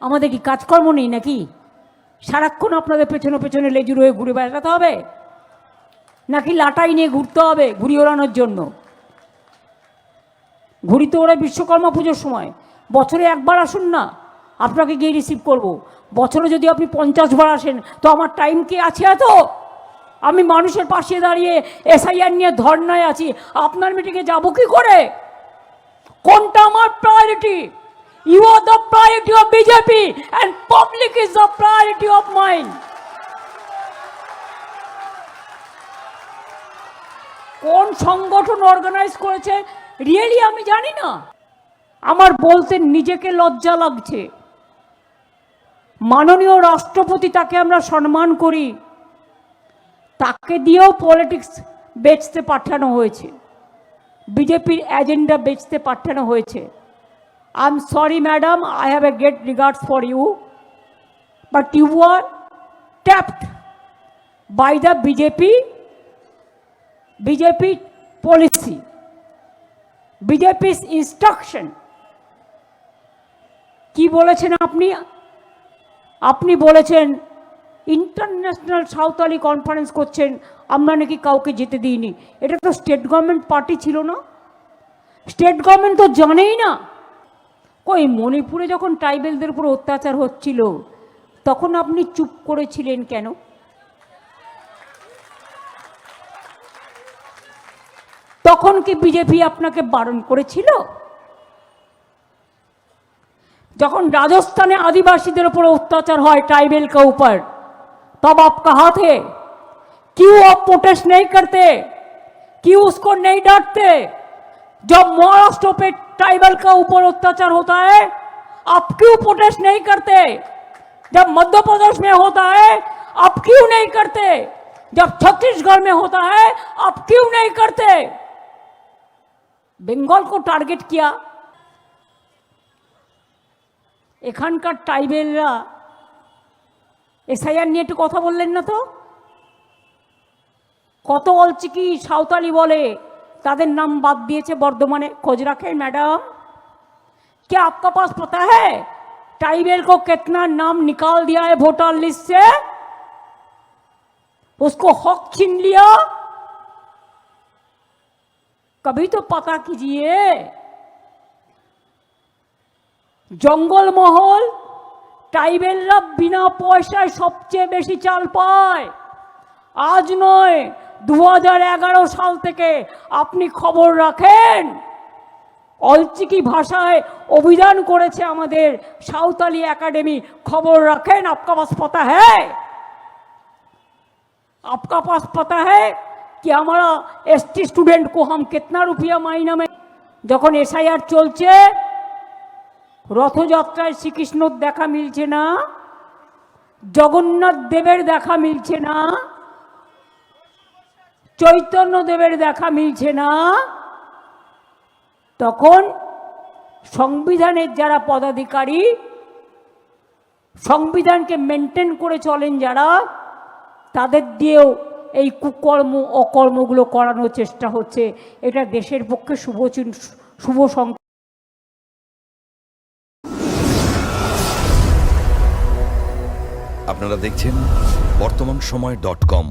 আমাদের কি কাজকর্ম নেই নাকি? সারাক্ষণ আপনাদের পেছনে পেছনে লেজুর হয়ে ঘুরে বেড়াতে হবে, নাকি লাটাই নিয়ে ঘুরতে হবে ঘুড়ি ওড়ানোর জন্য? ঘুড়ি তো ওরা বিশ্বকর্মা পুজোর সময়, বছরে একবার আসুন না, আপনাকে গিয়ে রিসিভ করব। বছরে যদি আপনি 50 বার আসেন তো আমার টাইম কি আছে এত? আমি মানুষের পাশে দাঁড়িয়ে এসআইআর নিয়ে ধর্নায় আছি, আপনার মিটিংয়ে যাব কি করে? কোনটা আমার priority? You are the priority of BJP and public is the priority of mine. কোন সংগঠন অর্গানাইজ করেছে রিয়েলি আমি জানি না। আমার বলতে নিজেকে লজ্জা লাগছে। মাননীয় রাষ্ট্রপতি, তাকে আমরা সম্মান করি, তাকে দিয়েও পলিটিক্স বেচতে পাঠানো হয়েছে, বিজেপির এজেন্ডা বেচতে পাঠানো হয়েছে। I am sorry madam, I have a great regards for you, but you are tapped by the BJP policy, বিজেপির ইনস্ট্রাকশন। কি বলেছেন আপনি? আপনি বলেছেন ইন্টারন্যাশনাল সাঁওতালি কনফারেন্স করছেন, আমরা নাকি কাউকে যেতে দিইনি। এটা তো স্টেট গভর্নমেন্ট পার্টি ছিল না, স্টেট গভর্নমেন্ট তো জানেই না। কই মণিপুরে যখন ট্রাইবেলদের উপর অত্যাচার হচ্ছিল তখন আপনি চুপ করেছিলেন কেন? তখন কি বিজেপি আপনাকে বারণ করেছিল? যখন রাজস্থানে आदिवासीদের উপর अत्याचार হয় ट्राइबल के ऊपर, तब आप कहाँ थे? क्यों आप प्रोटेस्ट नहीं करते? क्यों उसको नहीं डांटते? जब महाराष्ट्र पे ट्राइबल का ऊपर अत्याचार होता है आप क्यों प्रोटेस्ट नहीं करते? जब मध्य प्रदेश में होता है आप क्यों नहीं करते? जब छत्तीसगढ़ में होता है आप क्यों नहीं करते? बंगाल को टारगेट किया। এখানকার ট্রাইবেলরা এসআইআর নিয়ে একটু কথা বললেন না তো? কত অলচিকি সাঁওতালি বলে তাদের নাম বাদ দিয়েছে বর্ধমানে, খোঁজ রাখেন ম্যাডাম? क्या आपका पास पता है ट्राइबल को कितना नाम निकाल दिया है वोटर लिस्ट से? उसको हक छीन लिया। कभी तो पता कीजिए। জঙ্গলমহল ট্রাইবেলরা বিনা পয়সায় সবচেয়ে বেশি চাল পায়। আজ নয়, 2011 সাল থেকে আপনি খবর রাখেন, অলচিকি ভাষায় অভিযান করেছে আমাদের সাঁওতালি একাডেমি। খবর রাখেন, आपका पास पता है? आपका पास पता है कि हमारा एसटी स्टूडेंट को हम कितना रुपया महीना में। যখন এসআইআর চলছে রথযাত্রায় শ্রীকৃষ্ণর দেখা মিলছে না, জগন্নাথ দেবের দেখা মিলছে না, চৈতন্য দেবের দেখা মিলছে না, তখন সংবিধানের যারা পদাধিকারী, সংবিধানকে মেনটেন করে চলেন যারা, তাদের দিয়েও এই কুকর্ম অকর্মগুলো করানোর চেষ্টা হচ্ছে। এটা দেশের পক্ষে শুভ সংকেত। আপনারা দেখছেন বর্তমানসময়.com।